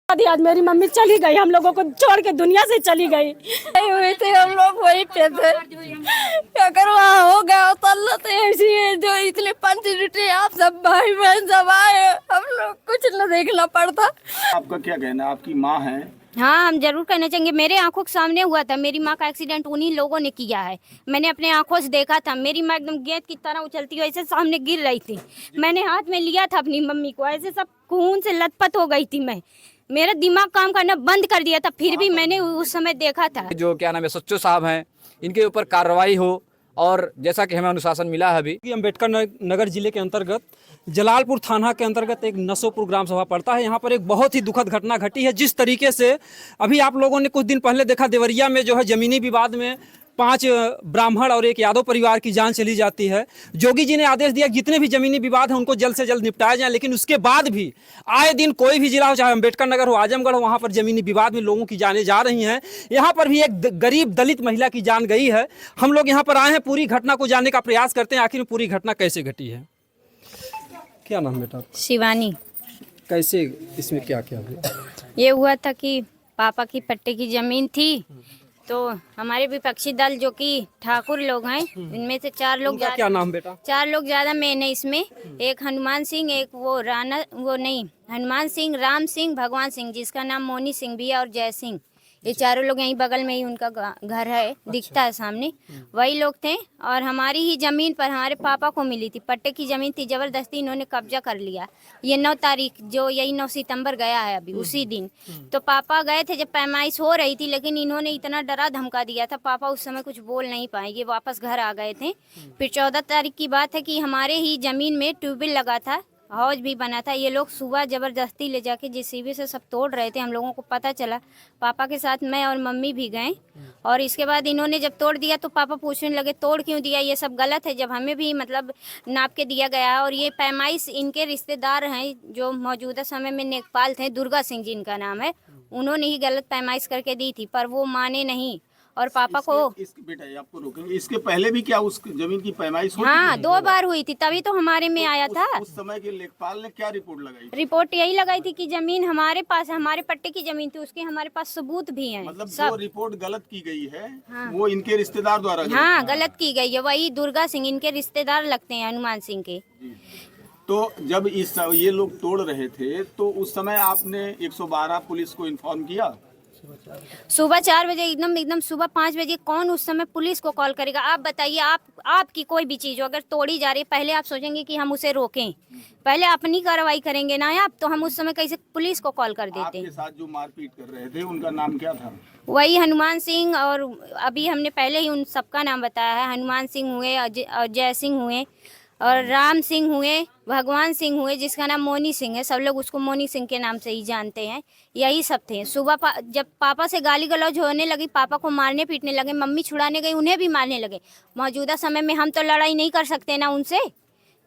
आज मेरी मम्मी चली गई, हम लोगों को छोड़ के दुनिया से चली गई। हुए थे हम लोग वहीं पे थे, अगर वहाँ हो गया तो अल्लाह तो ऐसी है जो इतने पंच आप सब भाई बहन सब आए, हम लोग कुछ न देखना पड़ता। आपका क्या कहना है, आपकी माँ है? हाँ, हम जरूर कहना चाहेंगे। मेरे आंखों के सामने हुआ था, मेरी माँ का एक्सीडेंट उन्हीं लोगों ने किया है। मैंने अपने आंखों से देखा था, मेरी माँ एकदम गेंद की तरह उछलती हुई ऐसे सामने गिर रही थी। मैंने हाथ में लिया था अपनी मम्मी को, ऐसे सब खून से लथपथ हो गई थी मैं। मेरा दिमाग काम करना बंद कर दिया था, फिर भी मैंने उस समय देखा था। जो क्या नाम है सच्चो साहब हैं, इनके ऊपर कार्रवाई हो। और जैसा कि हमें अनुशासन मिला है अभी, अम्बेडकर नगर जिले के अंतर्गत जलालपुर थाना के अंतर्गत एक नसोपुर ग्राम सभा पड़ता है। यहाँ पर एक बहुत ही दुखद घटना घटी है। जिस तरीके से अभी आप लोगों ने कुछ दिन पहले देखा, देवरिया में जो है जमीनी विवाद में 5 ब्राह्मण और एक यादव परिवार की जान चली जाती है। जोगी जी ने आदेश दिया जितने भी जमीनी विवाद हैं उनको जल्द से जल्द निपटाया जाए, लेकिन उसके बाद भी आए दिन कोई भी जिला हो, चाहे अम्बेडकर नगर हो, आजमगढ़ हो, वहाँ पर जमीनी विवाद में लोगों की जानें जा रही हैं। यहाँ पर भी एक गरीब दलित महिला की जान गई है। हम लोग यहाँ पर आए हैं, पूरी घटना को जानने का प्रयास करते हैं, आखिर में पूरी घटना कैसे घटी है। क्या नाम बेटा? शिवानी। कैसे, इसमें क्या क्या हुआ? ये हुआ था कि पापा की पट्टे की जमीन थी, तो हमारे विपक्षी दल जो कि ठाकुर लोग हैं, इनमें से 4 लोग, क्या नाम बेटा? 4 लोग ज्यादा मेन है इसमें। एक हनुमान सिंह, एक वो हनुमान सिंह, राम सिंह, भगवान सिंह, जिसका नाम मोनी सिंह भी है, और जय सिंह। ये चारों लोग यहीं बगल में ही उनका घर है, दिखता है सामने, वही लोग थे। और हमारी ही जमीन पर हमारे पापा को मिली थी, पट्टे की जमीन थी, जबरदस्ती इन्होंने कब्जा कर लिया। ये 9 तारीख, जो यही 9 सितंबर गया है अभी, उसी दिन। तो पापा गए थे जब पैमाइश हो रही थी, लेकिन इन्होंने इतना डरा धमका दिया था, पापा उस समय कुछ बोल नहीं पाए, ये वापस घर आ गए थे। फिर 14 तारीख की बात है कि हमारे ही जमीन में ट्यूबवेल लगा था, हौज भी बना था। ये लोग सुबह जबरदस्ती ले जाके जेसीबी से सब तोड़ रहे थे। हम लोगों को पता चला, पापा के साथ मैं और मम्मी भी गए। और इसके बाद इन्होंने जब तोड़ दिया तो पापा पूछने लगे तोड़ क्यों दिया, ये सब गलत है, जब हमें भी मतलब नाप के दिया गया है। और ये पैमाइश इनके रिश्तेदार हैं जो मौजूदा समय में नेकपाल थे, दुर्गा सिंह जी इनका नाम है, उन्होंने ही गलत पैमाइश करके दी थी, पर वो माने नहीं। और पापा को बेटा आपको रोकेंगे, इसके पहले भी क्या उस जमीन की पैमाइश हुई? हाँ, 2 बार हुई थी, तभी तो हमारे में आया था। उस समय के लेखपाल ने क्या रिपोर्ट लगाई? रिपोर्ट यही लगाई थी कि जमीन हमारे पास, हमारे पट्टे की जमीन थी, उसके हमारे पास सबूत भी हैं। मतलब सब। जो रिपोर्ट गलत की गई है, हाँ। वो इनके रिश्तेदार द्वारा हाँ, गलत की गई है। वही दुर्गा सिंह इनके रिश्तेदार लगते हैं, हनुमान सिंह के। तो जब ये लोग तोड़ रहे थे तो उस समय आपने 112 पुलिस को इन्फॉर्म किया? सुबह 4 बजे, एकदम सुबह 5 बजे कौन उस समय पुलिस को कॉल करेगा? आप बताइए, आपकी कोई भी चीज अगर तोड़ी जा रही है, पहले आप सोचेंगे कि हम उसे रोकें, पहले अपनी कार्रवाई करेंगे ना आप, तो हम उस समय कैसे पुलिस को कॉल कर देते? आपके साथ जो मारपीट कर रहे थे उनका नाम क्या था? वही हनुमान सिंह, और अभी हमने पहले ही उन सबका नाम बताया है। हनुमान सिंह हुए, और जय सिंह हुए, और राम सिंह हुए, भगवान सिंह हुए, जिसका नाम मोनी सिंह है, सब लोग उसको मोनी सिंह के नाम से ही जानते हैं। यही सब थे। सुबह जब पापा से गाली गलौज होने लगी, पापा को मारने पीटने लगे, मम्मी छुड़ाने गई, उन्हें भी मारने लगे। मौजूदा समय में हम तो लड़ाई नहीं कर सकते ना उनसे,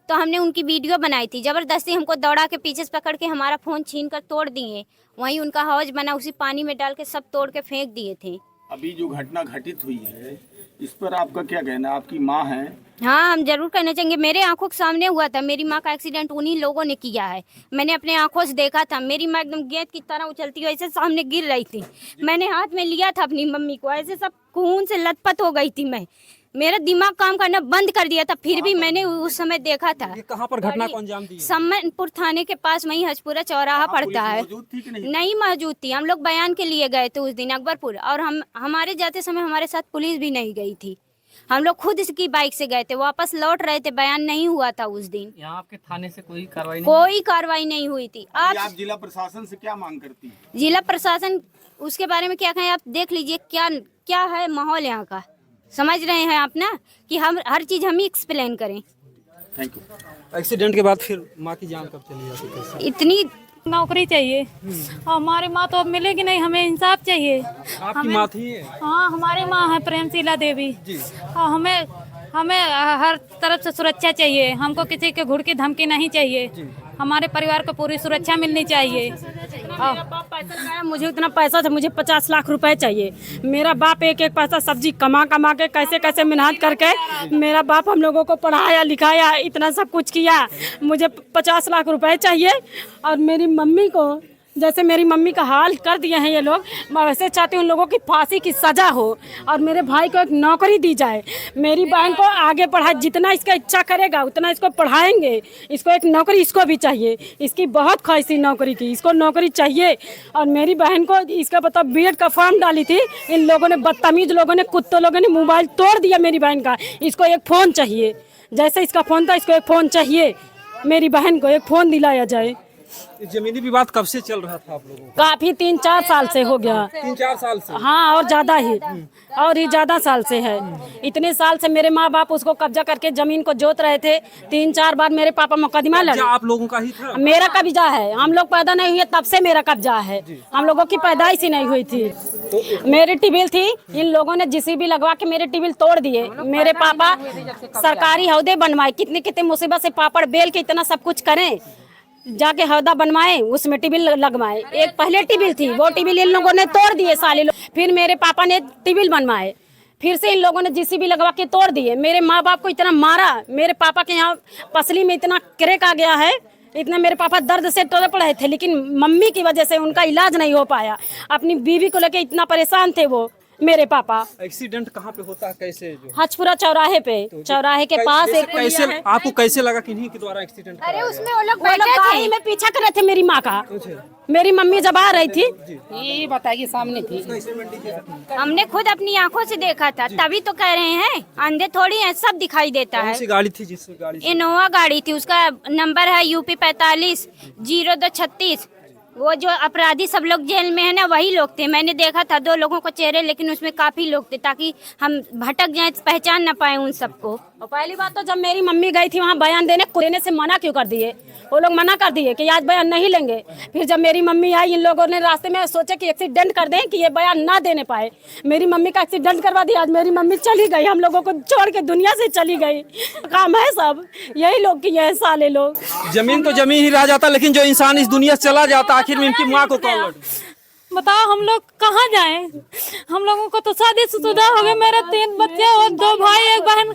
तो हमने उनकी वीडियो बनाई थी। जबरदस्ती हमको दौड़ा के पीछे से पकड़ के हमारा फ़ोन छीन कर तोड़ दिए। वहीं उनका हौज बना, उसी पानी में डाल के सब तोड़ के फेंक दिए थे। अभी जो घटना घटित हुई है, इस पर आपका क्या कहना है? आपकी माँ है? हाँ, हम जरूर कहना चाहेंगे। मेरे आंखों के सामने हुआ था, मेरी माँ का एक्सीडेंट उन्हीं लोगों ने किया है। मैंने अपने आंखों से देखा था, मेरी माँ एकदम गेंद की तरह उछलती हुई ऐसे सामने गिर रही थी। मैंने हाथ में लिया था अपनी मम्मी को, ऐसे सब खून से लथपथ हो गई थी मैं। मेरा दिमाग काम करना बंद कर दिया था, फिर भी मैंने उस समय देखा था। ये कहाँ पर घटना को अंजाम दी? सम्मनपुर थाने के पास, वहीं हजपुरा चौराहा पड़ता है। मौजूद थी कि नहीं? नहीं मौजूद थी, हम लोग बयान के लिए गए थे उस दिन अकबरपुर, और हमारे जाते समय हमारे साथ पुलिस भी नहीं गई थी। हम लोग खुद इसकी बाइक से गए थे, वापस लौट रहे थे, बयान नहीं हुआ था उस दिन। यहाँ आपके थाने से कोई कार्रवाई नहीं हुई थी। आप जिला प्रशासन से क्या मांग करती हैं? जिला प्रशासन, उसके बारे में क्या कहें, आप देख लीजिए क्या है माहौल यहाँ का। समझ रहे हैं आप ना, कि हम हर चीज हम ही एक्सप्लेन करें। Thank you. एक्सीडेंट के बाद फिर माँ की जान कब चली जाती कैसे? इतनी नौकरी चाहिए, हमारी माँ तो अब मिलेगी नहीं, हमें इंसाफ चाहिए। आपकी माँ थी? हाँ, हमारी माँ है प्रेमशीला देवी। हाँ, हमें हर तरफ से सुरक्षा चाहिए, हमको किसी के घुड़ की धमकी नहीं चाहिए। हमारे परिवार को पूरी सुरक्षा मिलनी चाहिए। मेरा बाप पैसा लगाया, मुझे उतना पैसा था, मुझे 50 लाख रुपए चाहिए। मेरा बाप एक पैसा सब्जी कमा के कैसे मेहनत करके मेरा बाप हम लोगों को पढ़ाया लिखाया, इतना सब कुछ किया। मुझे 50 लाख रुपए चाहिए, और मेरी मम्मी को जैसे मेरी मम्मी का हाल कर दिए हैं ये लोग, मैं वैसे चाहती हूँ उन लोगों की फांसी की सज़ा हो और मेरे भाई को एक नौकरी दी जाए। मेरी बहन को आगे पढ़ा, जितना इसका इच्छा करेगा उतना इसको पढ़ाएंगे। इसको एक नौकरी इसको भी चाहिए, इसकी बहुत ख्वाहिश थी नौकरी की, इसको नौकरी चाहिए। और मेरी बहन को इसका पता बीएड का फॉर्म डाली थी, इन लोगों ने, बदतमीज लोगों ने, कुत्तों लोगों ने मोबाइल तोड़ दिया मेरी बहन का। इसको एक फ़ोन चाहिए, जैसे इसका फ़ोन था इसको एक फ़ोन चाहिए। मेरी बहन को एक फ़ोन दिलाया जाए। जमीनी विवाद कब से चल रहा था आप लोगों का? काफी 3-4 साल से हो गया। 3-4 साल से? हाँ, और ज्यादा ही, और ही ज्यादा साल से है। इतने साल से मेरे माँ बाप उसको कब्जा करके जमीन को जोत रहे थे। 3-4 बार मेरे पापा मुकदमा लड़े। आप लोगों का ही था? मेरा कब्जा है, हम लोग पैदा नहीं हुए तब से मेरा कब्जा है, हम लोगों की पैदाइश ही नहीं हुई थी। मेरी टिबिल थी, इन लोगों ने JCB लगवा के मेरे टिबिल तोड़ दिए। मेरे पापा सरकारी हौदे बनवाए, कितनी कितनी मुसीबत से पापड़ बेल के इतना सब कुछ करें, जाके हौदा बनवाए, उसमें टिबिल लगवाए। एक पहले टिबिल थी, वो टिबिल इन लोगों ने तोड़ दिए साले लोग। फिर मेरे पापा ने टिबिल बनवाए, फिर से इन लोगों ने JCB लगवा के तोड़ दिए। मेरे माँ बाप को इतना मारा, मेरे पापा के यहाँ पसली में इतना क्रैक आ गया है, इतना मेरे पापा दर्द से तड़प रहे थे, लेकिन मम्मी की वजह से उनका इलाज नहीं हो पाया। अपनी बीवी को लेके इतना परेशान थे वो मेरे पापा। एक्सीडेंट कहाँ पे होता है, कैसे? जो हजपुरा चौराहे पे, चौराहे के पास एक कैसे आपको कैसे लगा कि इन्हीं के द्वारा एक्सीडेंट? अरे उसमें वो लोग गाड़ी में पीछा कर रहे थे मेरी माँ का। मेरी मम्मी जब आ रही थी, ये बताइए, सामने थी, हमने खुद अपनी आंखों से देखा था, तभी तो कह रहे हैं, अंधे थोड़ी है, सब दिखाई देता है। कौन सी गाड़ी थी जिस गाड़ी? इनोवा गाड़ी थी, उसका नंबर है UP 45-0236। वो जो अपराधी सब लोग जेल में है ना, वही लोग थे। मैंने देखा था 2 लोगों को चेहरे, लेकिन उसमें काफी लोग थे, ताकि हम भटक जाएं, पहचान ना पाए उन सबको। और पहली बात तो जब मेरी मम्मी गई थी वहाँ बयान देने से मना क्यों कर दिए? वो लोग मना कर दिए कि आज बयान नहीं लेंगे। फिर जब मेरी मम्मी आई, इन लोगों ने रास्ते में सोचा कि एक्सीडेंट कर दें कि ये बयान ना देने पाए। मेरी मम्मी का एक्सीडेंट करवा दिया। आज मेरी मम्मी चली गई, हम लोगों को छोड़ के दुनिया से चली गई। काम है सब यही लोग की है, साले लोग। जमीन तो जमीन ही रह जाता, लेकिन जो इंसान इस दुनिया से चला जाता, आखिर में इनकी माँ को कौन लौटे? बताओ हम लोग कहाँ जाएं? हम लोगों को तो शादीशुदा हो गए, मेरे 3 बच्चे और 2 भाई 1 बहन,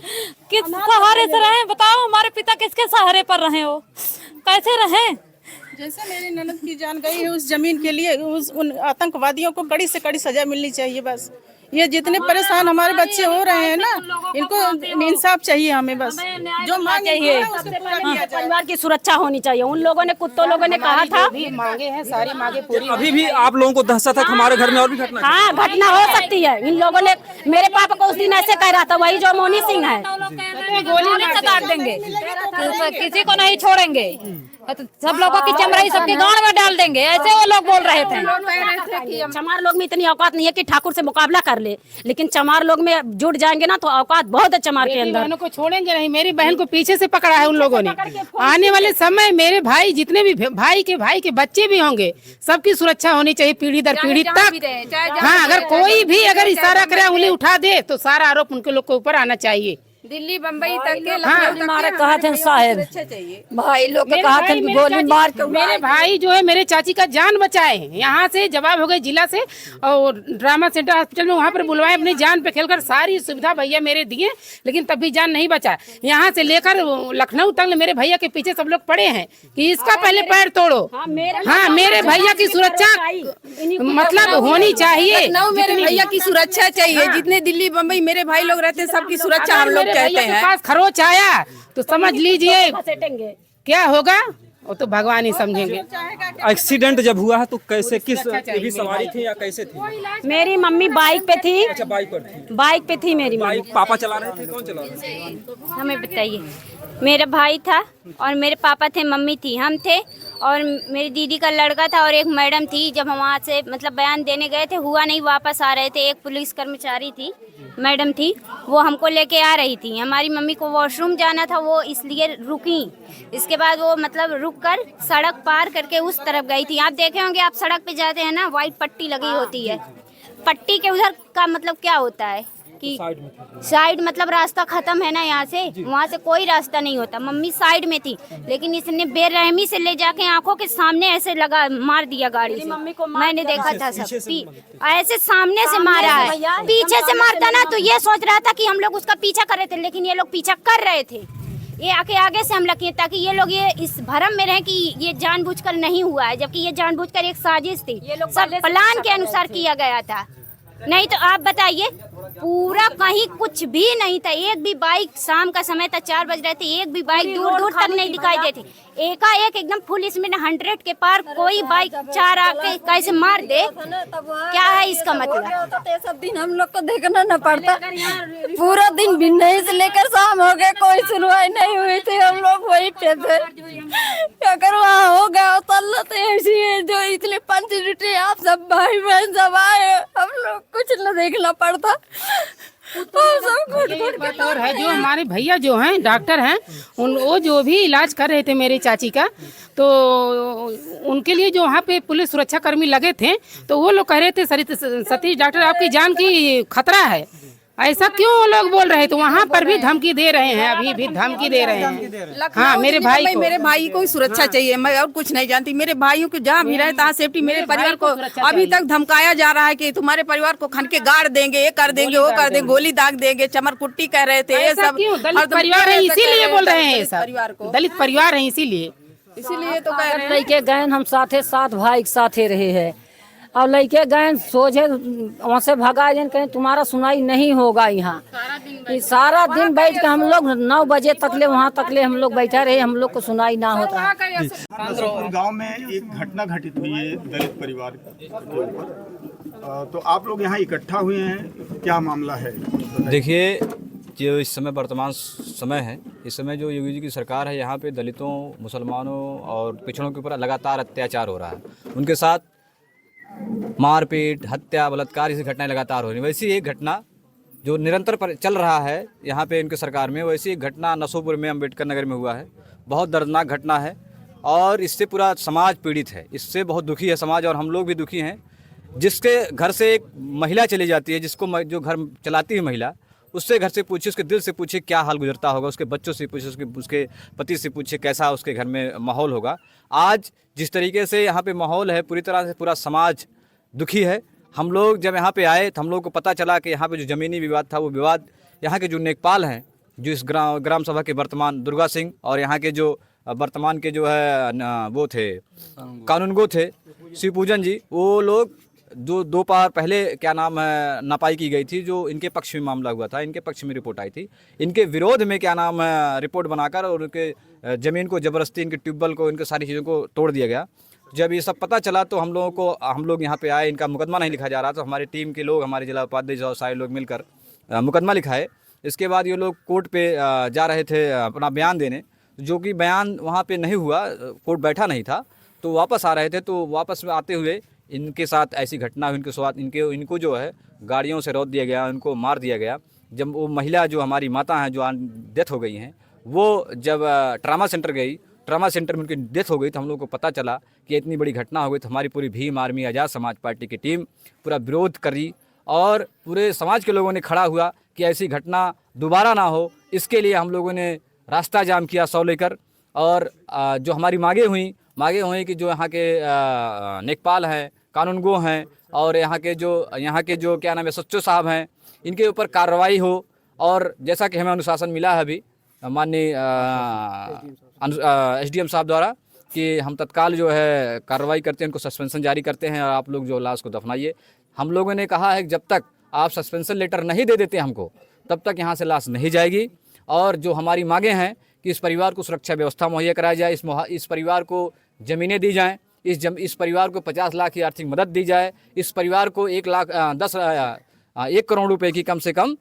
किस सहारे से रहे? बताओ हमारे पिता किसके सहारे पर रहे, हो कैसे रहे? जैसे मेरी ननद की जान गई है, उस जमीन के लिए उन आतंकवादियों को कड़ी से कड़ी सजा मिलनी चाहिए। बस ये जितने परेशान हमारे बच्चे हो रहे हैं ना, इनको इंसाफ चाहिए हमें। बस जो मांग चाहिए, परिवार की सुरक्षा होनी चाहिए। उन लोगों ने, कुत्तों लोगों ने कहा था, मांगे हैं, सारी मांगे पूरी। अभी भी आप लोगों को दहशत है हमारे घर में और भी घटना? हाँ, घटना हो सकती है। इन लोगों ने मेरे पापा को उस दिन ऐसे कह रहा था, वही जो मोनी सिंह है, गोली से काट देंगे, किसी को नहीं छोड़ेंगे, सब लोगों की चमड़ाई सबकी गांड में डाल देंगे, ऐसे वो लोग बोल रहे थे। चमार लोग में इतनी औकात नहीं है कि ठाकुर से मुकाबला कर ले, लेकिन चमार लोग में जुट जाएंगे ना तो औकात बहुत है चमार के अंदर। बहनों को छोड़ेंगे नहीं। मेरी बहन को पीछे से पकड़ा है उन लोगों ने। आने वाले समय मेरे भाई, जितने भी भाई के बच्चे भी होंगे, सबकी सुरक्षा होनी चाहिए पीढ़ी दर पीढ़ी तक। हाँ, अगर कोई भी अगर इशारा करे, उंगली उठा दे, तो सारा आरोप उनके लोग के ऊपर आना चाहिए। दिल्ली बम्बई तक के हमारे कहा थे साहब, भाई लोग के कहा थे गोली मार के। मेरे भाई जो है मेरे चाची का जान बचाए, यहाँ से जवाब हो गए जिला से, और ड्रामा सेंटर हॉस्पिटल में वहाँ पर बुलवाए, अपनी जान पे खेलकर सारी सुविधा भैया मेरे दिए, लेकिन तब भी जान नहीं बचा। यहाँ से लेकर लखनऊ तक मेरे भैया के पीछे सब लोग पड़े हैं कि इसका पहले पैर तोड़ो। हाँ, मेरे भैया की सुरक्षा मतलब होनी चाहिए। मेरे भैया की सुरक्षा चाहिए। जितने दिल्ली बम्बई मेरे भाई लोग रहते हैं, सबकी सुरक्षा हम लोग भैया के पास खरोच आया तो समझ लीजिए क्या होगा, वो तो भगवान ही समझेंगे। एक्सीडेंट जब हुआ है तो कैसे, किस भी सवारी थी या कैसे थी? मेरी मम्मी बाइक पे थी। अच्छा, बाइक पर थी? बाइक पे थी मेरी बाइक पापा चला रहे थे? कौन चला रहे थे? हमें बताइए। मेरा भाई था और मेरे पापा थे, मम्मी थी, हम थे और मेरी दीदी का लड़का था और एक मैडम थी। जब हम वहाँ से मतलब बयान देने गए थे, हुआ नहीं, वापस आ रहे थे, एक पुलिस कर्मचारी थी, मैडम थी, वो हमको लेके आ रही थी। हमारी मम्मी को वॉशरूम जाना था, वो इसलिए रुकी। इसके बाद वो मतलब रुक कर सड़क पार करके उस तरफ गई थी। आप देखे होंगे, आप सड़क पे जाते हैं ना, वाइट पट्टी लगी होती है, पट्टी के उधर का मतलब क्या होता है कि साइड मतलब रास्ता खत्म है ना, यहाँ से वहाँ से कोई रास्ता नहीं होता। मम्मी साइड में थी, लेकिन इसने बेरहमी से ले जाके आंखों के सामने ऐसे लगा मार दिया गाड़ी से। मम्मी को मैंने देखा था, सब ऐसे सामने से मारा है। पीछे से मारता ना तो ये सोच रहा था कि हम लोग उसका पीछा कर रहे थे, लेकिन ये लोग पीछा कर रहे थे, ये आके आगे से हमला किए ताकि ये लोग ये इस भरम में रहे कि ये जानबूझकर नहीं हुआ है, जबकि ये जानबूझकर एक साजिश थी, सब प्लान के अनुसार किया गया था। नहीं तो आप बताइए, पूरा कहीं कुछ भी नहीं था, एक भी बाइक, शाम का समय था 4 बज रहे थे, एक भी बाइक दूर दूर तक नहीं दिखाई देती। एकाएक एकदम पुलिस में 100 के पार कोई बाइक 4 आके कैसे मार दे, क्या है इसका मतलब? सब दिन हम लोग को देखना न पड़ता, पूरा दिन भिन्नई से लेकर शाम हो गए, कोई सुनवाई नहीं हुई थी, हम लोग वहीं पे थे। अगर वहाँ हो गया तो अल्लाह तो ऐसी है जो इसलिए पंचायती आप सब भाई बहन सब आए, हम लोग कुछ न देखना पड़ता। बात और है, जो हमारे भैया जो हैं डॉक्टर हैं, वो जो भी इलाज कर रहे थे मेरी चाची का, तो उनके लिए जो वहाँ पे पुलिस सुरक्षा कर्मी लगे थे, तो वो लोग कह रहे थे सतीश डॉक्टर आपकी जान की खतरा है, ऐसा क्यों वो लोग बोल रहे थे? वहाँ पर भी धमकी दे रहे हैं, अभी भी धमकी दे रहे हैं। हाँ, मेरे भाई को सुरक्षा चाहिए, मैं और कुछ नहीं जानती। मेरे भाइयों को जहाँ भी रहे तहाँ सेफ्टी, मेरे परिवार को अभी तक धमकाया जा रहा है कि तुम्हारे परिवार को खन के गाड़ देंगे, ये कर देंगे, वो कर देंगे, गोली दाग देंगे, चमर कुट्टी कह रहे थे। ये सब दलित परिवार है इसीलिए बोल रहे हैं, परिवार को दलित परिवार है इसीलिए तो कह रहे हैं। लड़के गए हम साथे 7 भाई के साथे रहे हैं, और लड़के गए सोझे वहाँ से भगा जन, कहीं तुम्हारा सुनाई नहीं होगा यहाँ। सारा दिन बैठ के हम लोग 9 बजे तक ले वहाँ तक ले हम लोग बैठा रहे, हम लोग को सुनाई ना होता। गांव में एक घटना घटित हुई है दलित परिवार के ऊपर, तो आप लोग यहाँ इकट्ठा हुए हैं, क्या मामला है? देखिए, जो इस समय वर्तमान समय है, इस समय जो योगी जी की सरकार है, यहाँ पे दलितों, मुसलमानों और पिछड़ों के ऊपर लगातार अत्याचार हो रहा है। उनके साथ मारपीट, हत्या, बलात्कार, ऐसी घटनाएं लगातार हो रही हैं। वैसी एक घटना जो निरंतर चल रहा है यहाँ पे इनके सरकार में, वैसी एक घटना नसोपुर में, अम्बेडकर नगर में हुआ है। बहुत दर्दनाक घटना है और इससे पूरा समाज पीड़ित है, इससे बहुत दुखी है समाज, और हम लोग भी दुखी हैं। जिसके घर से एक महिला चली जाती है, जिसको जो घर चलाती है महिला, उससे घर से पूछिए, उसके दिल से पूछिए क्या हाल गुजरता होगा, उसके बच्चों से पूछिए, उसके पति से पूछिए कैसा उसके घर में माहौल होगा। आज जिस तरीके से यहाँ पे माहौल है, पूरी तरह से पूरा समाज दुखी है। हम लोग जब यहाँ पे आए तो हम लोग को पता चला कि यहाँ पे जो ज़मीनी विवाद था, वो विवाद यहाँ के जो नेकपाल हैं, जो इस ग्राम सभा के वर्तमान दुर्गा सिंह, और यहाँ के जो वर्तमान के जो है वो थे कानूनगो थे शिवपूजन जी, वो लोग जो 2 बार पहले क्या नाम है नापाई की गई थी, जो इनके पक्ष में मामला हुआ था, इनके पक्ष में रिपोर्ट आई थी, इनके विरोध में क्या नाम है रिपोर्ट बनाकर और उनके ज़मीन को ज़बरदस्ती, इनके ट्यूबवेल को, इनके सारी चीज़ों को तोड़ दिया गया। जब ये सब पता चला तो हम लोग यहाँ पे आए, इनका मुकदमा नहीं लिखा जा रहा, तो हमारी टीम के लोग, हमारे जिला उपाध्यक्ष और सारे लोग मिलकर मुकदमा लिखाए। इसके बाद ये लोग कोर्ट पे जा रहे थे अपना बयान देने, जो कि बयान वहाँ पे नहीं हुआ, कोर्ट बैठा नहीं था, तो वापस आ रहे थे। तो वापस में आते हुए इनके साथ ऐसी घटना हुई, इनको जो है गाड़ियों से रौंद दिया गया, उनको मार दिया गया। जब वो महिला जो हमारी माता हैं, जो डेथ हो गई हैं, वो जब ट्रामा सेंटर गई, ट्रामा सेंटर में उनकी डेथ हो गई, तो हम लोग को पता चला कि इतनी बड़ी घटना हो गई। तो हमारी पूरी भीम आर्मी आज़ाद समाज पार्टी की टीम पूरा विरोध करी, और पूरे समाज के लोगों ने खड़ा हुआ कि ऐसी घटना दोबारा ना हो। इसके लिए हम लोगों ने रास्ता जाम किया 100 लेकर, और जो हमारी मांगे हुई कि जो यहाँ के नेकपाल हैं, कानूनगो हैं, और यहाँ के जो क्या नाम है सच्चो साहब हैं, इनके ऊपर कार्रवाई हो। और जैसा कि हमें अनुशासन मिला है अभी माननीय SDM साहब द्वारा, कि हम तत्काल जो है कार्रवाई करते हैं, उनको सस्पेंशन जारी करते हैं, और आप लोग जो लाश को दफनाइए। हम लोगों ने कहा है कि जब तक आप सस्पेंशन लेटर नहीं दे देते हमको, तब तक यहाँ से लाश नहीं जाएगी। और जो हमारी मांगे हैं कि इस परिवार को सुरक्षा व्यवस्था मुहैया कराई जाए, इस परिवार को ज़मीनें दी जाएँ, इस परिवार को 50 लाख की आर्थिक मदद दी जाए, इस परिवार को 1 करोड़ रुपए की कम से कम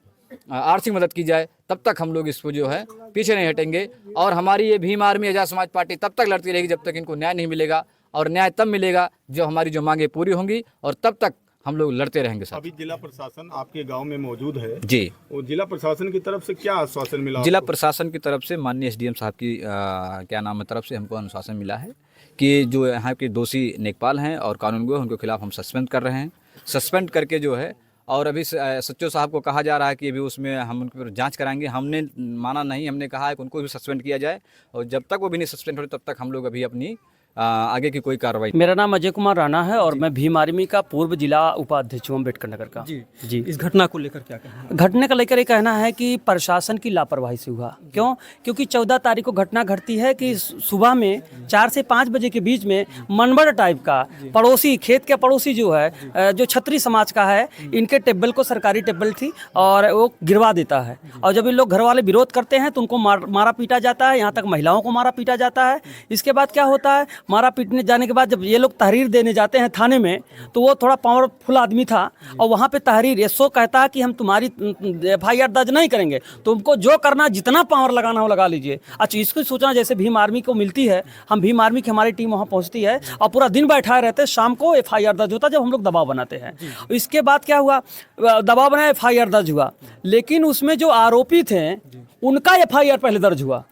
आर्थिक मदद की जाए। तब तक हम लोग इसको जो है पीछे नहीं हटेंगे, और हमारी ये भीम आर्मी आज़ाद समाज पार्टी तब तक लड़ती रहेगी जब तक इनको न्याय नहीं मिलेगा। और न्याय तब मिलेगा जब हमारी जो मांगे पूरी होंगी, और तब तक हम लोग लड़ते रहेंगे। सर, अभी जिला प्रशासन आपके गांव में मौजूद है जी, और जिला प्रशासन की तरफ से क्या आश्वासन मिला? जिला प्रशासन की तरफ से माननीय SDM साहब की क्या नाम है तरफ से हमको अनुशासन मिला है कि जो यहाँ के दोषी नेकपाल हैं और कानूनगो, उनके खिलाफ हम सस्पेंड कर रहे हैं। सस्पेंड करके जो है, और अभी सच्चो साहब को कहा जा रहा है कि अभी उसमें हम उनके ऊपर जांच कराएंगे। हमने माना नहीं, हमने कहा है कि उनको भी सस्पेंड किया जाए, और जब तक वो भी नहीं सस्पेंड हो तब तक हम लोग अभी अपनी आगे की कोई कार्रवाई। मेरा नाम अजय कुमार राणा है और मैं भीम आर्मी का पूर्व जिला उपाध्यक्ष हूँ अम्बेडकर नगर का। जी, इस घटना को लेकर क्या कहना है? घटना का लेकर ये कहना है कि प्रशासन की लापरवाही से हुआ। क्यों? क्योंकि 14 तारीख को घटना घटती है कि सुबह में 4 से 5 बजे के बीच में मनबड़ टाइप का पड़ोसी, खेत के पड़ोसी जो है, जो छत्री समाज का है, इनके टेबल को सरकारी टेबल थी और वो गिरवा देता है। और जब इन लोग घर वाले विरोध करते हैं तो उनको मारा पीटा जाता है, यहाँ तक महिलाओं को मारा पीटा जाता है। इसके बाद क्या होता है, मारा पीटने जाने के बाद जब ये लोग तहरीर देने जाते हैं थाने में, तो वो थोड़ा पावरफुल आदमी था और वहाँ पे तहरीर एसओ कहता है कि हम तुम्हारी FIR दर्ज नहीं करेंगे, तुमको जो करना, जितना पावर लगाना हो लगा लीजिए। अच्छा, इसकी सूचना जैसे भीम आर्मी को मिलती है, हम भीम आर्मी की हमारी टीम वहाँ पहुँचती है और पूरा दिन बैठाए रहते हैं। शाम को FIR दर्ज होता है जब हम लोग दबाव बनाते हैं। इसके बाद क्या हुआ, दबाव बनाया, FIR दर्ज हुआ, लेकिन उसमें जो आरोपी थे उनका FIR पहले दर्ज हुआ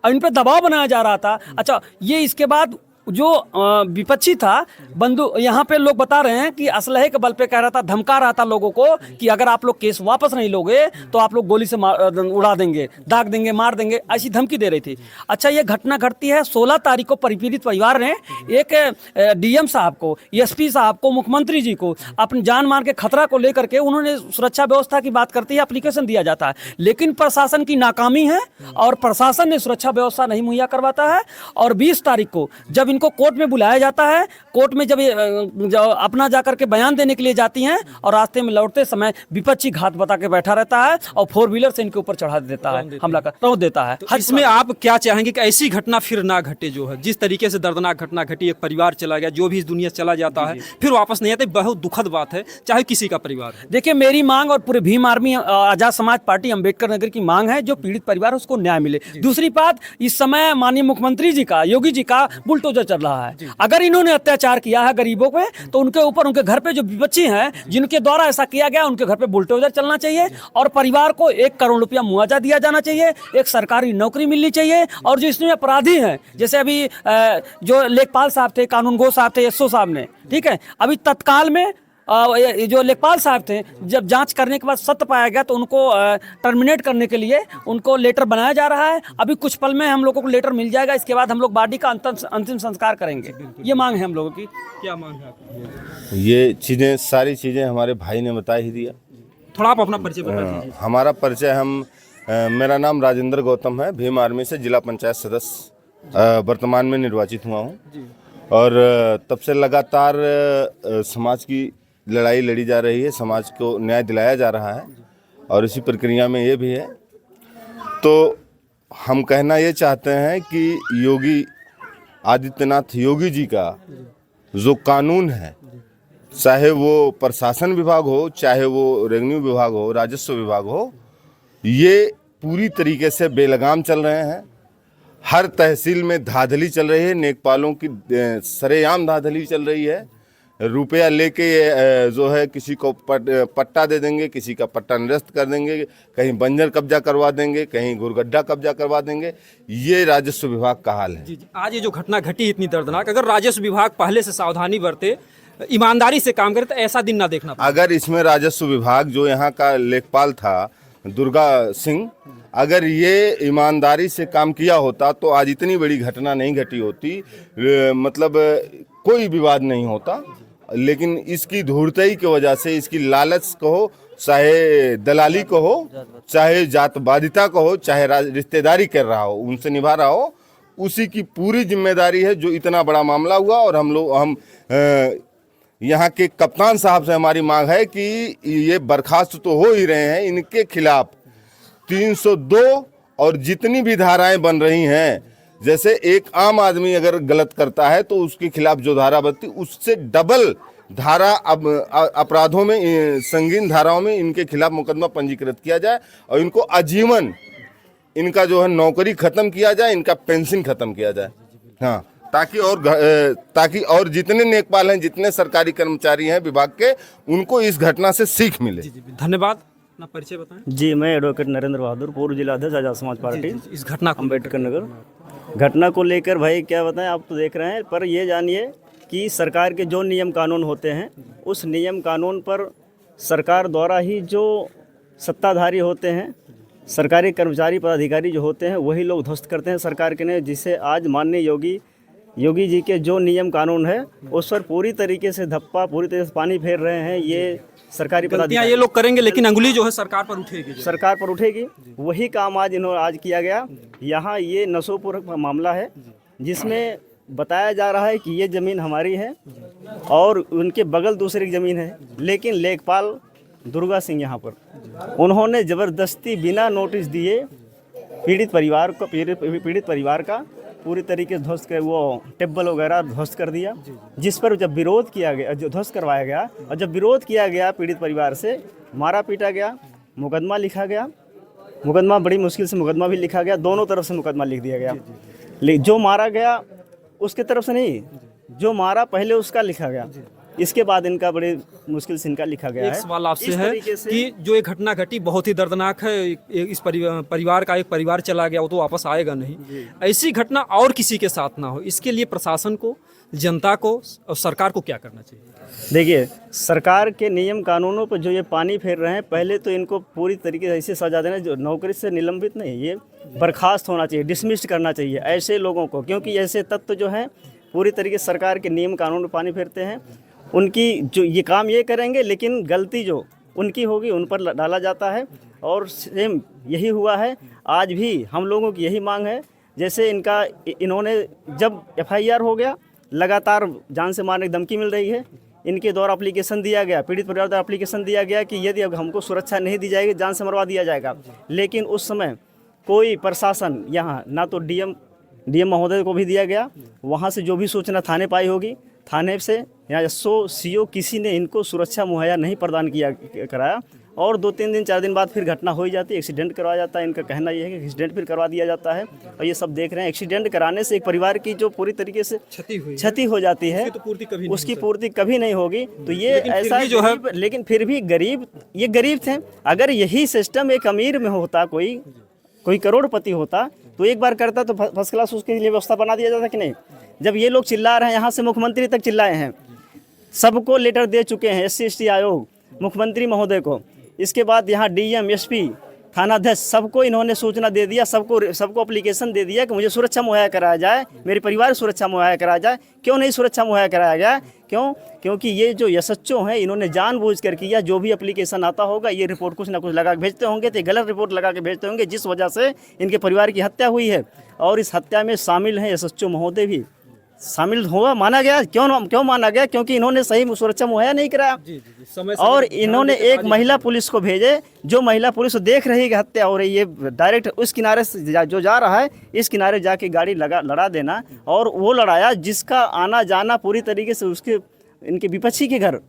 और इन पर दबाव बनाया जा रहा था। अच्छा, ये इसके बाद जो विपक्षी था बंदूक, यहाँ पे लोग बता रहे हैं कि असलहे के बल पे कह रहा था, धमका रहा था लोगों को कि अगर आप लोग केस वापस नहीं लोगे तो आप लोग गोली से उड़ा देंगे, दाग देंगे, मार देंगे, ऐसी धमकी दे रही थी। अच्छा, ये घटना घटती है 16 तारीख को। परिपीड़ित परिवार ने एक DM साहब को, SP साहब को, मुख्यमंत्री जी को अपनी जान मार के खतरा को लेकर के उन्होंने सुरक्षा व्यवस्था की बात करती है, एप्लीकेशन दिया जाता है, लेकिन प्रशासन की नाकामी है और प्रशासन ने सुरक्षा व्यवस्था नहीं मुहैया करवाता है। और 20 तारीख को जब इनको कोर्ट में बुलाया जाता है, कोर्ट में जब अपना जाकर के बयान देने के लिए जाती हैं और रास्ते में लौटते समय विपक्षी घात बता के बैठा रहता है और 4 व्हीलर से इनके ऊपर चढ़ा देता है, हमला कर रोक देता है। तो इसमें आप क्या चाहेंगे कि ऐसी घटना फिर ना घटे? जो है जिस तरीके से दर्दनाक घटना घटी, एक परिवार चला गया, जो भी इस दुनिया चला जाता है फिर वापस नहीं आते, बहुत दुखद बात है, चाहे किसी का परिवार है। देखिए, मेरी मांग और पूरे भीम आर्मी आजाद समाज पार्टी अम्बेडकर नगर की मांग है, जो पीड़ित परिवार है उसको न्याय मिले। दूसरी बात, इस समय माननीय मुख्यमंत्री जी का, योगी जी का बुलडोजर चल रहा है। अगर इन्होंने अत्याचार किया है गरीबों पे, तो उनके ऊपर, उनके घर पे जो विपक्षी हैं जिनके द्वारा ऐसा किया गया, उनके घर पे बुलडोजर चलना चाहिए और परिवार को 1 करोड़ रुपया मुआवजा दिया जाना चाहिए, एक सरकारी नौकरी मिलनी चाहिए। और जो इसमें अपराधी हैं, जैसे अभी जो लेखपाल साहब थे, कानूनगो साहब थे, SO साहब ने, ठीक है, अभी तत्काल में जो लेखपाल साहब थे, जब जांच करने के बाद सत्य पाया गया तो उनको टर्मिनेट करने के लिए उनको लेटर बनाया जा रहा है। अभी कुछ पल में हम लोगों को लेटर मिल जाएगा, इसके बाद हम लोग बॉडी का अंतिम संस्कार करेंगे। ये मांग है हम लोगों की। क्या मांग है आपकी? ये चीज़ें, सारी चीज़ें हमारे भाई ने बता ही दिया। थोड़ा आप अपना परिचय बता दीजिए। हमारा परिचय, मेरा नाम राजेंद्र गौतम है, भीम आर्मी से जिला पंचायत सदस्य वर्तमान में निर्वाचित हुआ हूँ और तब से लगातार समाज की लड़ाई लड़ी जा रही है, समाज को न्याय दिलाया जा रहा है और इसी प्रक्रिया में ये भी है। तो हम कहना ये चाहते हैं कि योगी आदित्यनाथ योगी जी का जो कानून है, चाहे वो प्रशासन विभाग हो, चाहे वो रेवेन्यू विभाग हो, राजस्व विभाग हो, ये पूरी तरीके से बेलगाम चल रहे हैं। हर तहसील में धांधली चल रही है, नेकपालों की सरेआम धांधली चल रही है। रुपया लेके जो है किसी को पट्टा दे देंगे, किसी का पट्टा निरस्त कर देंगे, कहीं बंजर कब्जा करवा देंगे, कहीं गुरगड्ढा कब्जा करवा देंगे। ये राजस्व विभाग का हाल है। जी, आज ये जो घटना घटी इतनी दर्दनाक, अगर राजस्व विभाग पहले से सावधानी बरते, ईमानदारी से काम करे तो ऐसा दिन ना देखना पड़े। अगर इसमें राजस्व विभाग, जो यहाँ का लेखपाल था दुर्गा सिंह, अगर ये ईमानदारी से काम किया होता तो आज इतनी बड़ी घटना नहीं घटी होती, मतलब कोई विवाद नहीं होता। लेकिन इसकी धूर्तई की वजह से, इसकी लालच कहो, चाहे दलाली कहो, चाहे जातवादिता कहो, चाहे रिश्तेदारी कर रहा हो, उनसे निभा रहा हो, उसी की पूरी जिम्मेदारी है जो इतना बड़ा मामला हुआ। और हम यहाँ के कप्तान साहब से हमारी मांग है कि ये बर्खास्त तो हो ही रहे हैं, इनके खिलाफ 302 और जितनी भी धाराएं बन रही हैं, जैसे एक आम आदमी अगर गलत करता है तो उसके खिलाफ जो धारा बनती, उससे डबल धारा अब अपराधों में, संगीन धाराओं में इनके खिलाफ मुकदमा पंजीकृत किया जाए और इनको आजीवन इनका जो है नौकरी खत्म किया जाए, इनका पेंशन खत्म किया जाए। हाँ, ताकि और जितने नेकपाल हैं, जितने सरकारी कर्मचारी हैं विभाग के, उनको इस घटना से सीख मिले। धन्यवाद। अपना परिचय बताएं। जी, मैं एडवोकेट नरेंद्र बहादुर, पूर्व जिला अध्यक्ष आजाद समाज पार्टी, इस घटना को अम्बेडकर नगर। घटना को लेकर भाई क्या बताएं, आप तो देख रहे हैं, पर ये जानिए कि सरकार के जो नियम कानून होते हैं, उस नियम कानून पर सरकार द्वारा ही जो सत्ताधारी होते हैं, सरकारी कर्मचारी पदाधिकारी जो होते हैं, वही लोग ध्वस्त करते हैं सरकार के ने, जिसे आज माननीय योगी योगी जी के जो नियम कानून है उस पर पूरी तरीके से धप्पा, पूरी तरीके से पानी फेर रहे हैं। ये सरकारी गलतियां ये लोग करेंगे, लेकिन अंगुली जो है सरकार पर उठेगी। सरकार पर उठेगी। वही काम आज किया गया। यहाँ ये नसोपुर का मामला है जिसमें बताया जा रहा है कि ये ज़मीन हमारी है और उनके बगल दूसरी ज़मीन है, लेकिन लेखपाल दुर्गा सिंह यहाँ पर उन्होंने ज़बरदस्ती बिना नोटिस दिए पीड़ित परिवार का पूरी तरीके से ध्वस्त कर, वो टेबल वगैरह ध्वस्त कर दिया, जिस पर जब विरोध किया गया, जो ध्वस्त करवाया गया और जब विरोध किया गया पीड़ित परिवार से, मारा पीटा गया, मुकदमा लिखा गया। मुकदमा बड़ी मुश्किल से मुकदमा भी लिखा गया, दोनों तरफ से मुकदमा लिख दिया गया। लेकिन जो मारा गया उसके तरफ से नहीं, जो मारा पहले उसका लिखा गया, इसके बाद इनका बड़े मुश्किल से इनका लिखा गया है। एक सवाल आपसे है कि जो ये घटना घटी बहुत ही दर्दनाक है। इस परिवार का एक परिवार चला गया, वो तो वापस आएगा नहीं। ऐसी घटना और किसी के साथ ना हो, इसके लिए प्रशासन को, जनता को और सरकार को क्या करना चाहिए? देखिए, सरकार के नियम कानूनों पर जो ये पानी फेर रहे हैं, पहले तो इनको पूरी तरीके से ऐसे सजा देना, जो नौकरी से निलंबित नहीं, ये बर्खास्त होना चाहिए, डिसमिस्ड करना चाहिए ऐसे लोगों को, क्योंकि ऐसे तत्व जो हैं पूरी तरीके से सरकार के नियम कानून पर पानी फेरते हैं। उनकी जो ये काम ये करेंगे, लेकिन गलती जो उनकी होगी उन पर डाला जाता है। और सेम यही हुआ है, आज भी हम लोगों की यही मांग है। जैसे इन्होंने जब FIR हो गया, लगातार जान से मारने की धमकी मिल रही है, इनके द्वारा एप्लीकेशन दिया गया, पीड़ित परिवार द्वारा एप्लीकेशन दिया गया कि यदि अब हमको सुरक्षा नहीं दी जाएगी, जान से मरवा दिया जाएगा। लेकिन उस समय कोई प्रशासन यहाँ, ना तो डीएम महोदय को भी दिया गया, वहाँ से जो भी सूचना थाने पाई होगी, थाने से या SO CO किसी ने इनको सुरक्षा मुहैया नहीं प्रदान कराया। और 2-3 दिन 4 दिन बाद फिर घटना हो ही जाती है, एक्सीडेंट करवाया जाता है। इनका कहना यह है कि एक्सीडेंट फिर करवा दिया जाता है, और ये सब देख रहे हैं। एक्सीडेंट कराने से एक परिवार की जो पूरी तरीके से क्षति हो जाती है, उसकी पूर्ति कभी नहीं होगी। तो ये ऐसा जो है, लेकिन फिर भी ये गरीब थे। अगर यही सिस्टम एक अमीर में होता, कोई करोड़पति होता, तो एक बार करता तो फर्स्ट क्लास उसके लिए व्यवस्था बना दिया जाता कि नहीं। जब ये लोग चिल्ला रहे हैं, यहाँ से मुख्यमंत्री तक चिल्लाए हैं, सबको लेटर दे चुके हैं, SC ST आयोग, मुख्यमंत्री महोदय को, इसके बाद यहाँ DM SP थानाध्यक्ष, सबको इन्होंने सूचना दे दिया, सबको एप्लीकेशन दे दिया कि मुझे सुरक्षा मुहैया कराया जाए, मेरे परिवार सुरक्षा मुहैया कराया जाए। क्यों नहीं सुरक्षा मुहैया कराया गया? क्योंकि ये जो SHO हैं, इन्होंने जानबूझकर किया। जो भी एप्लीकेशन आता होगा, ये रिपोर्ट कुछ ना कुछ लगा के भेजते होंगे, तो गलत रिपोर्ट लगा के भेजते होंगे, जिस वजह से इनके परिवार की हत्या हुई है। और इस हत्या में शामिल हैं SHO महोदय भी शामिल हुआ, माना गया। क्यों माना गया? क्योंकि इन्होंने सही सुरक्षा मुहैया नहीं कराया। और इन्होंने एक महिला पुलिस को भेजे, जो महिला पुलिस देख रही है कि हत्या हो रही है, डायरेक्ट उस किनारे से जो जा रहा है, इस किनारे जाके गाड़ी लड़ा देना। और वो लड़ाया जिसका आना जाना पूरी तरीके से इनके विपक्षी के घर,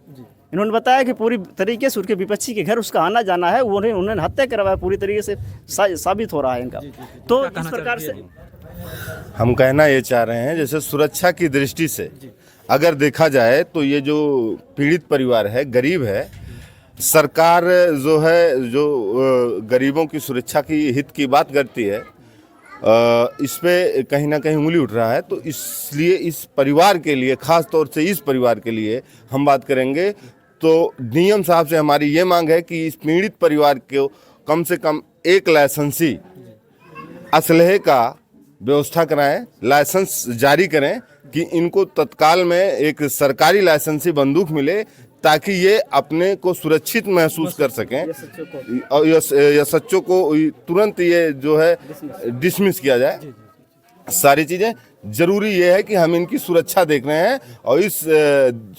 इन्होंने बताया कि पूरी तरीके से उनके विपक्षी के घर उसका आना जाना है, उन्होंने हत्या करवाया, पूरी तरीके से साबित हो रहा है इनका। तो इस प्रकार से हम कहना ये चाह रहे हैं, जैसे सुरक्षा की दृष्टि से अगर देखा जाए तो ये जो पीड़ित परिवार है, गरीब है, सरकार जो है, जो गरीबों की सुरक्षा की हित की बात करती है, इस पे कहीं ना कहीं उंगली उठ रहा है। तो इसलिए इस परिवार के लिए, ख़ास तौर से इस परिवार के लिए हम बात करेंगे तो डीएम साहब से हमारी ये मांग है कि इस पीड़ित परिवार को कम से कम एक लाइसेंसी असलहे का व्यवस्था कराएं, लाइसेंस जारी करें कि इनको तत्काल में एक सरकारी लाइसेंसी बंदूक मिले, ताकि ये अपने को सुरक्षित महसूस कर सकें और SHO को तुरंत ये जो है डिसमिस किया जाए। सारी चीज़ें ज़रूरी ये है कि हम इनकी सुरक्षा देख रहे हैं, और इस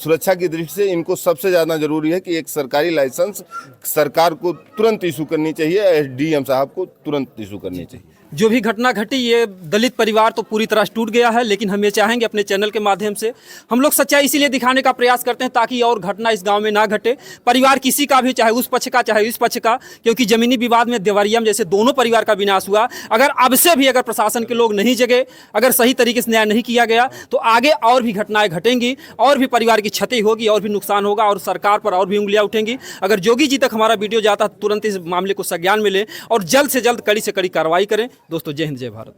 सुरक्षा की दृष्टि से इनको सबसे ज़्यादा ज़रूरी है कि एक सरकारी लाइसेंस सरकार को तुरंत इशू करनी चाहिए, SDM साहब को तुरंत इशू करनी चाहिए। जो भी घटना घटी, ये दलित परिवार तो पूरी तरह टूट गया है, लेकिन हम ये चाहेंगे अपने चैनल के माध्यम से हम लोग सच्चाई इसीलिए दिखाने का प्रयास करते हैं ताकि और घटना इस गांव में ना घटे। परिवार किसी का भी, चाहे उस पक्ष का चाहे इस पक्ष का, क्योंकि जमीनी विवाद में देवरिया में जैसे दोनों परिवार का विनाश हुआ, अगर अब से भी अगर प्रशासन के लोग नहीं जगे, अगर सही तरीके से न्याय नहीं किया गया, तो आगे और भी घटनाएं घटेंगी, और भी परिवार की क्षति होगी, और भी नुकसान होगा, और सरकार पर और भी उंगलियां उठेंगी। अगर योगी जी तक हमारा वीडियो जाता है, तुरंत इस मामले को संज्ञान में लें और जल्द से जल्द कड़ी से कड़ी कार्रवाई करें। दोस्तों, जय हिंद, जय भारत।